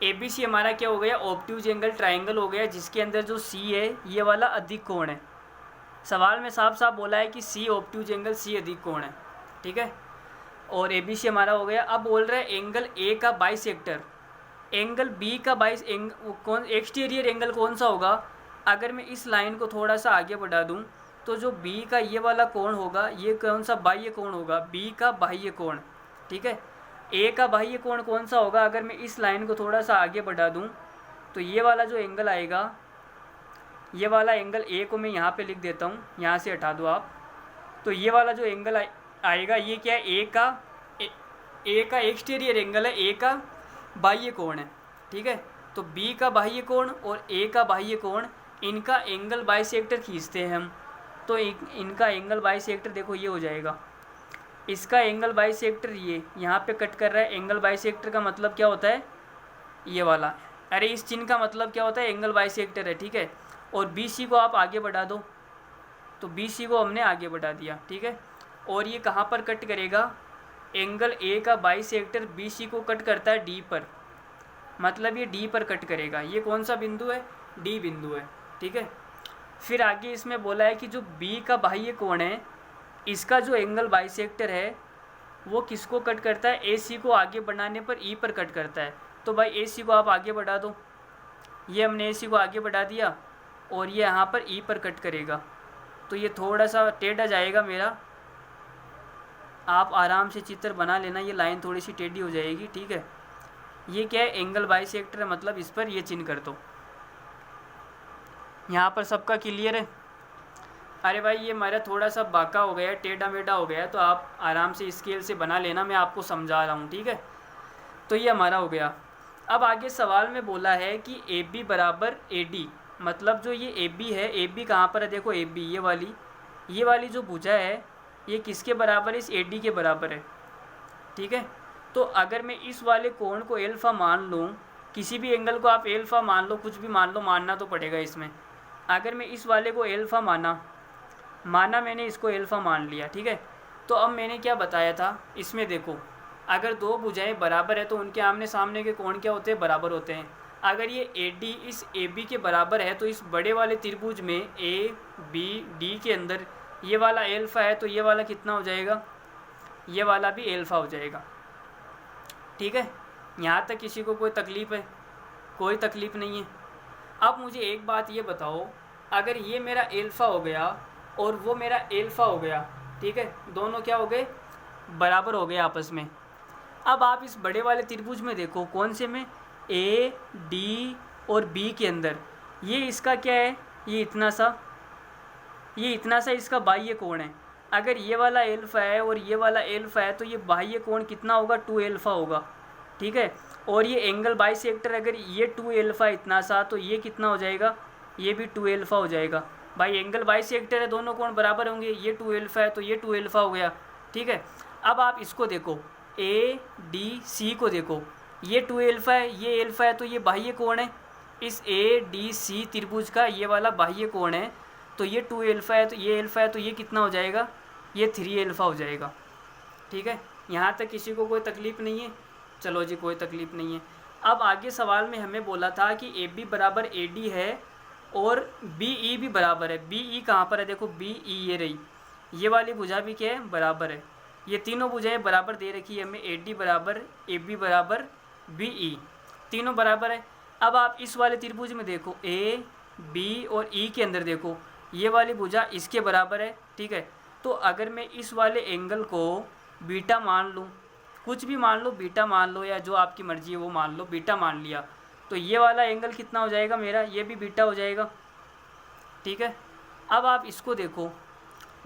ABC हमारा क्या हो गया, ऑब्ट्यूज एंगल ट्राइंगल हो गया, जिसके अंदर जो C है ये वाला अधिक कोण है। सवाल में साफ साफ बोला है कि C ऑब्ट्यूज एंगल, C अधिक कोण है, ठीक है। और ABC हमारा हो गया। अब बोल रहा है एंगल A का बाइसेक्टर, एंगल B का कौन एक्सटीरियर एंगल कौन सा होगा। अगर मैं इस लाइन को थोड़ा सा आगे बढ़ा दूं तो जो B का ये वाला कोण होगा, ये कौन सा, बाह्य कोण होगा, B का बाह्य कोण, ठीक है। A का बाह्य कोण कौन सा होगा, अगर मैं इस लाइन को थोड़ा सा आगे बढ़ा दूं तो ये वाला जो एंगल आएगा, ये वाला एंगल A को मैं यहाँ पे लिख देता हूँ, यहाँ से हटा दो आप। तो ये वाला जो एंगल आएगा ये क्या है, A का एक्सटीरियर एंगल है, A का बाह्य कोण है, ठीक है। तो B का बाह्य कोण और A का बाह्य कोण, इनका एंगल बाइसेक्टर खींचते हैं हम। तो इनका एंगल बाइसेक्टर देखो ये हो जाएगा, इसका एंगल बाइसेक्टर ये यहाँ पे कट कर रहा है। एंगल बाइसेक्टर का मतलब क्या होता है, ये वाला, अरे इस चिन्ह का मतलब क्या होता है, एंगल बाइसेक्टर है, ठीक है। और BC को आप आगे बढ़ा दो, तो BC को हमने आगे बढ़ा दिया, ठीक है। और ये कहाँ पर कट करेगा, एंगल A का बाइसेक्टर BC को कट करता है D पर, मतलब ये D पर कट करेगा। ये कौन सा बिंदु है, D बिंदु है, ठीक है। फिर आगे इसमें बोला है कि जो B का बाह्य कोण है, इसका जो एंगल बाइसेक्टर है वो किसको कट करता है, AC को आगे बढ़ाने पर E पर कट करता है। तो भाई AC को आप आगे बढ़ा दो, ये हमने AC को आगे बढ़ा दिया और ये यहाँ पर E पर कट करेगा। तो ये थोड़ा सा टेढ़ा जाएगा मेरा, आप आराम से चित्र बना लेना, ये लाइन थोड़ी सी टेढ़ी हो जाएगी, ठीक है। ये क्या है, एंगल बाइसेक्टर है, मतलब इस पर ये चिन्ह कर दो। यहाँ पर सबका क्लियर है। अरे भाई ये मेरा थोड़ा सा बांका हो गया, टेढ़ा मेढ़ा हो गया, तो आप आराम से स्केल से बना लेना, मैं आपको समझा रहा हूँ, ठीक है। तो ये हमारा हो गया। अब आगे सवाल में बोला है कि AB बराबर AD, मतलब जो ये AB है, AB कहाँ पर है, देखो AB ये वाली जो भुजा है ये किसके बराबर है, इस AD के बराबर है, ठीक है। तो अगर मैं इस वाले कोण को एल्फा मान लूँ, किसी भी एंगल को आप एल्फा मान लो, कुछ भी मान लो, मानना तो पड़ेगा इसमें। अगर मैं इस वाले को एल्फा माना मैंने इसको एल्फा मान लिया, ठीक है। तो अब मैंने क्या बताया था, इसमें देखो अगर 2 भुजाएं बराबर है तो उनके आमने सामने के कोण क्या होते हैं, बराबर होते हैं। अगर ये AD इस AB के बराबर है तो इस बड़े वाले त्रिभुज में ABD के अंदर ये वाला एल्फा है, तो ये वाला कितना हो जाएगा, ये वाला भी एल्फा हो जाएगा, ठीक है। यहाँ तक किसी को कोई तकलीफ़ है, कोई तकलीफ़ नहीं है। अब मुझे एक बात ये बताओ अगर ये मेरा एल्फ़ा हो गया और वो मेरा एल्फ़ा हो गया, ठीक है, दोनों क्या हो गए, बराबर हो गए आपस में। अब आप इस बड़े वाले त्रिभुज में देखो, कौन से में, ए डी और बी के अंदर, ये इसका क्या है, ये इतना सा इसका बाह्य कोण है। अगर ये वाला एल्फ़ा है और ये वाला एल्फ़ा है तो ये बाह्य कोण कितना होगा, 2 एल्फ़ा होगा, ठीक है। और ये एंगल बाइसेक्टर, अगर ये 2 एल्फ़ा इतना सा, तो ये कितना हो जाएगा, ये भी 2 एल्फ़ा हो जाएगा। भाई एंगल बाइसेक्टर है, दोनों कोण बराबर होंगे, ये 2 एल्फ़ा है तो ये 2 एल्फ़ा हो गया, ठीक है। अब आप इसको देखो, ए डी सी को देखो, ये 2 एल्फ़ा है, ये एल्फ़ा है, तो ये बाह्य कोण है। इस ए डी सी त्रिभुज का ये वाला बाह्य कोण है, तो ये 2 एल्फ़ा है, तो ये एल्फ़ा है, तो ये कितना हो जाएगा, ये 3 एल्फ़ा हो जाएगा, ठीक है। यहाँ तक किसी को कोई तकलीफ़ नहीं है, चलो जी कोई तकलीफ़ नहीं है। अब आगे सवाल में हमें बोला था कि ए बी बराबर ए डी है और बी ई भी बराबर है। बी ई कहाँ पर है, देखो बी ई ये रही, ये वाली भुजा भी क्या है, बराबर है। ये तीनों भुजाएं बराबर दे रखी है हमें, ए डी बराबर ए बी बराबर बी ई, तीनों बराबर है। अब आप इस वाले त्रिभुज में देखो, ए बी और ई के अंदर देखो, ये वाली भुजा इसके बराबर है, ठीक है। तो अगर मैं इस वाले एंगल को बीटा मान लूँ, कुछ भी मान लो, बीटा मान लो या जो आपकी मर्जी है वो मान लो, बीटा मान लिया, तो ये वाला एंगल कितना हो जाएगा मेरा, ये भी बीटा हो जाएगा, ठीक है। अब आप इसको देखो,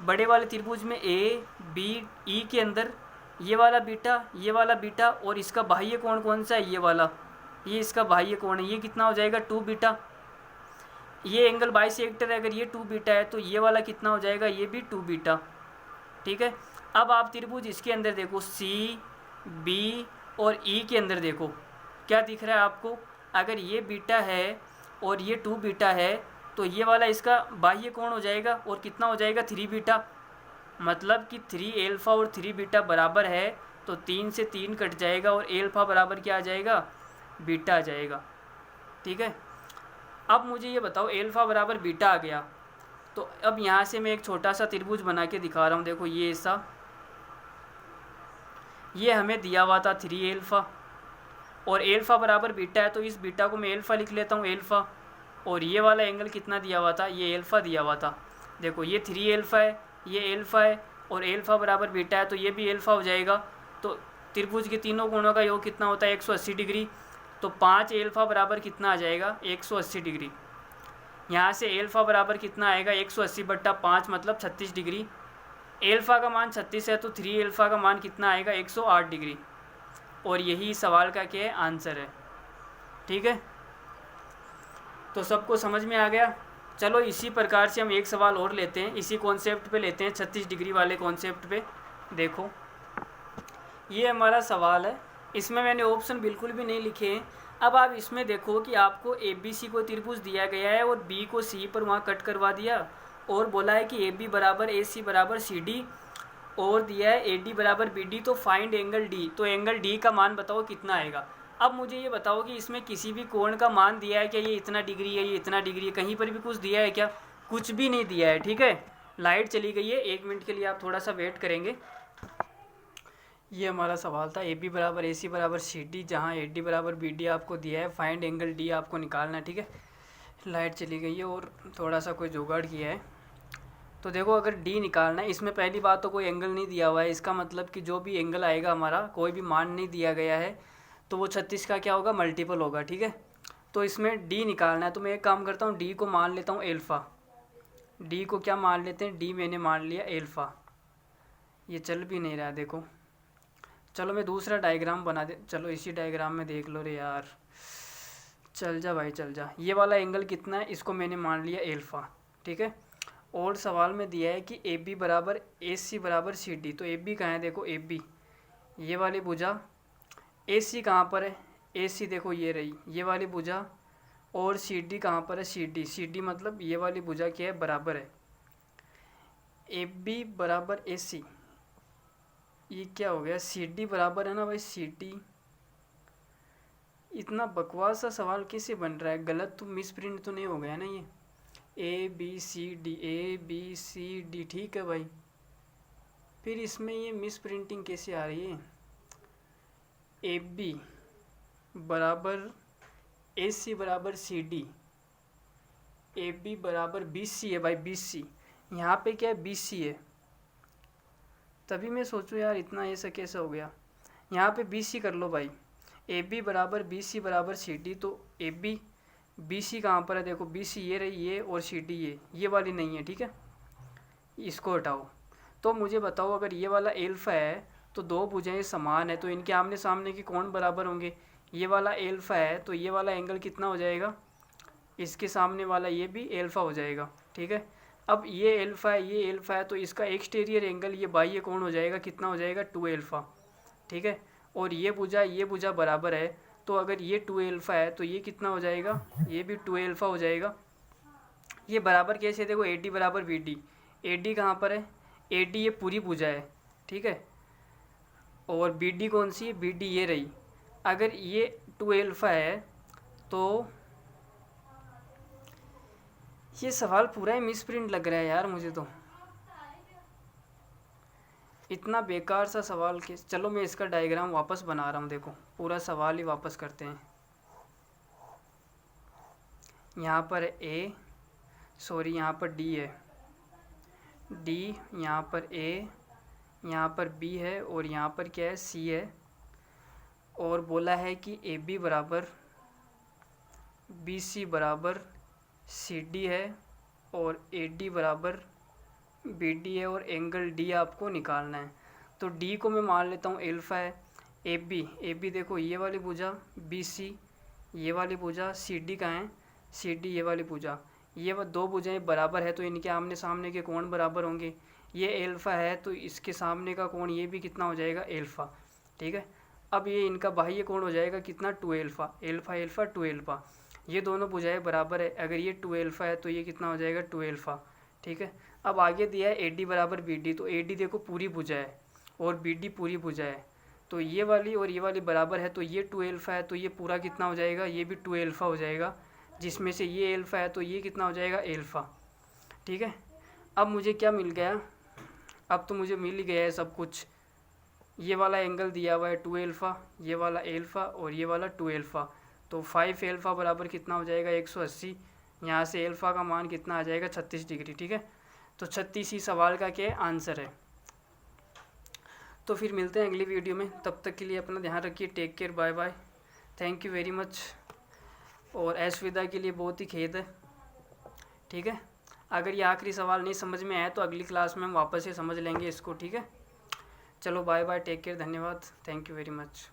बड़े वाले त्रिभुज में ए बी ई के अंदर ये वाला बीटा और इसका बाह्य कोण कौन सा है, ये वाला, ये इसका बाह्य कोण है, ये कितना हो जाएगा, 2 बीटा। ये एंगल बाइसेक्टर है, अगर ये 2 बीटा है तो ये वाला कितना हो जाएगा, ये भी 2 बीटा, ठीक है। अब आप त्रिभुज इसके अंदर देखो, सी बी और ई के अंदर देखो, क्या दिख रहा है आपको, अगर ये बीटा है और ये 2 बीटा है तो ये वाला इसका बाह्य कोण हो जाएगा और कितना हो जाएगा, 3 बीटा। मतलब कि 3 एल्फ़ा और 3 बीटा बराबर है, तो 3 से 3 कट जाएगा और एल्फ़ा बराबर क्या आ जाएगा, बीटा आ जाएगा, ठीक है। अब मुझे ये बताओ, एल्फ़ा बराबर बीटा आ गया, तो अब यहाँ से मैं एक छोटा सा त्रिभुज बना के दिखा रहा हूँ। देखो ये ऐसा, ये हमें दिया हुआ था 3 एल्फ़ा और एल्फ़ा बराबर बीटा है, तो इस बीटा को मैं एल्फ़ा लिख लेता हूँ, एल्फ़ा। और ये वाला एंगल कितना दिया हुआ था, ये एल्फ़ा दिया हुआ था। देखो ये 3 एल्फ़ा है, ये एल्फ़ा है और एल्फ़ा बराबर बीटा है, तो ये भी एल्फ़ा हो जाएगा। तो त्रिभुज के तीनों कोणों का योग कितना होता है, 180 डिग्री। तो 5 एल्फ़ा बराबर कितना आ जाएगा, 180 डिग्री। यहाँ से एल्फ़ा बराबर कितना आएगा, 180/5 मतलब 36 डिग्री। एल्फ़ा का मान 36 है, तो 3 एल्फ़ा का मान कितना आएगा, 108 डिग्री। और यही सवाल का क्या है, आंसर है, ठीक है। तो सबको समझ में आ गया। चलो इसी प्रकार से हम एक सवाल और लेते हैं, इसी कॉन्सेप्ट पे लेते हैं, 36 डिग्री वाले कॉन्सेप्ट पे। देखो ये हमारा सवाल है, इसमें मैंने ऑप्शन बिल्कुल भी नहीं लिखे हैं। अब आप इसमें देखो कि आपको ए बी सी को त्रिभुज दिया गया है और बी को सी पर वहाँ कट करवा दिया और बोला है कि ए बी बराबर ए सी बराबर सी डी और दिया है ए डी बराबर बी डी, तो फाइंड एंगल डी। तो एंगल डी का मान बताओ कितना आएगा। अब मुझे ये बताओ कि इसमें किसी भी कोण का मान दिया है क्या, ये इतना डिग्री है, ये इतना डिग्री है, कहीं पर भी कुछ दिया है क्या, कुछ भी नहीं दिया है, ठीक है। लाइट चली गई है, 1 मिनट के लिए आप थोड़ा सा वेट करेंगे। ये हमारा सवाल था, ए बी बराबर ए सी बराबर सी डी, जहाँ ए डी बराबर बी डी आपको दिया है, फाइंड एंगल डी आपको निकालना है, ठीक है। लाइट चली गई है और थोड़ा सा कोई जुगाड़ किया है। तो देखो अगर डी निकालना है, इसमें पहली बात तो कोई एंगल नहीं दिया हुआ है, इसका मतलब कि जो भी एंगल आएगा हमारा, कोई भी मान नहीं दिया गया है, तो वो 36 का क्या होगा, मल्टीपल होगा, ठीक है। तो इसमें डी निकालना है, तो मैं एक काम करता हूँ, डी को मान लेता हूँ एल्फ़ा। डी को क्या मान लेते हैं, डी मैंने मान लिया एल्फ़ा। ये चल भी नहीं रहा है, देखो। चलो मैं दूसरा डायग्राम बना दे, चलो इसी डायग्राम में देख लो रे यार, चल जा भाई चल जा। ये वाला एंगल कितना है, इसको मैंने मान लिया एल्फ़ा, ठीक है। और सवाल में दिया है कि ए बी बराबर ए सी बराबर सी डी, तो ए बी कहाँ है, देखो ए बी ये वाली भुजा, ए सी कहाँ पर है, ए सी देखो ये रही ये वाली भुजा, और सी डी कहाँ पर है, सी डी मतलब ये वाली भुजा क्या है, बराबर है। ए बी बराबर ए सी, ये क्या हो गया, सी डी बराबर है ना भाई सी डी। इतना बकवास सा सवाल कैसे बन रहा है, गलत तो मिस प्रिंट तो नहीं हो गया ना ये, A B C D, A B C D, ठीक है भाई। फिर इसमें ये मिस प्रिंटिंग कैसे आ रही है, ए बी बराबर ए सी बराबर सी डी, ए बी बराबर 20C है भाई, 20C। यहाँ पे क्या है, 20C है, तभी मैं सोचूं यार इतना ऐसा कैसे हो गया। यहाँ पे 20C कर लो भाई, ए बी बराबर 20C बराबर सी डी। तो ए बी 20C कहाँ पर है, देखो 20C ये रही, ये, और सी डी ये वाली नहीं है, ठीक है, इसको हटाओ। तो मुझे बताओ अगर ये वाला एल्फा है तो दो भुजाएं समान है, तो इनके आमने सामने के कोण बराबर होंगे। ये वाला एल्फा है तो ये वाला एंगल कितना हो जाएगा, इसके सामने वाला ये भी एल्फा हो जाएगा, ठीक है। अब ये एल्फा है, ये एल्फा है, तो इसका एक्सटीरियर एंगल ये बाह्य कोण हो जाएगा, कितना हो जाएगा, 2 एल्फा, ठीक है। और ये भुजा बराबर है, तो अगर ये 2 एल्फा है तो ये कितना हो जाएगा, ये भी 2 एल्फा हो जाएगा। ये बराबर कैसे, देखो ए डी बराबर बी डी, ए डी कहाँ पर है, ए डी ये पूरी भुजा है, ठीक है, और बी डी कौन सी है, बी डी ये रही। अगर ये 2 एल्फा है तो ये सवाल पूरा ही मिसप्रिंट लग रहा है यार मुझे तो, इतना बेकार सा सवाल के। चलो मैं इसका डायग्राम वापस बना रहा हूँ, देखो पूरा सवाल ही वापस करते हैं। यहाँ पर ए, सॉरी यहाँ पर डी है, डी, यहाँ पर ए, यहाँ पर बी है, और यहाँ पर क्या है, सी है। और बोला है कि ए बी बराबर बी सी बराबर सी डी है, और ए डी बराबर बी डी है, और एंगल डी आपको निकालना है। तो डी को मैं मान लेता हूँ एल्फा है। ए बी देखो ये वाली भुजा, बी सी ये वाली भुजा, सी डी कहाँ है, सी डी ये वाली भुजा। ये दो भुजाएं बराबर है तो इनके आमने सामने के कोण बराबर होंगे। ये एल्फा है तो इसके सामने का कोण ये भी कितना हो जाएगा, एल्फा, ठीक है। अब ये इनका बाह्य कोण हो जाएगा कितना, 2 एल्फा, एल्फा एल्फा 2 एल्फा। ये दोनों भुजाएं बराबर है, अगर ये 2 एल्फा है तो ये कितना हो जाएगा, 2 एल्फा, ठीक है। अब आगे दिया है ए डी बराबर बी डी, तो ए डी देखो पूरी भुजा है और बी डी पूरी भुजा है, तो ये वाली और ये वाली बराबर है, तो ये 2 एल्फा है तो ये पूरा कितना हो जाएगा, ये भी 2 एल्फा हो जाएगा, जिसमें से ये एल्फा है तो ये कितना हो जाएगा, एल्फा, ठीक है। अब मुझे क्या मिल गया, अब तो मुझे मिल ही गया है सब कुछ। ये वाला एंगल दिया हुआ है 2 एल्फा, ये वाला एल्फा और ये वाला 2 एल्फा, तो 5 एल्फा बराबर कितना हो जाएगा, 180। यहाँ से एल्फा का मान कितना आ जाएगा, 36 डिग्री, ठीक है। तो 36 ही सवाल का क्या आंसर है। तो फिर मिलते हैं अगली वीडियो में, तब तक के लिए अपना ध्यान रखिए, take care, bye bye, thank you very much. और असुविधा के लिए बहुत ही खेद है, ठीक है। अगर ये आखिरी सवाल नहीं समझ में आया तो अगली क्लास में हम वापस से समझ लेंगे इसको, ठीक है। चलो बाय बाय, टेक केयर, धन्यवाद, थैंक यू वेरी मच।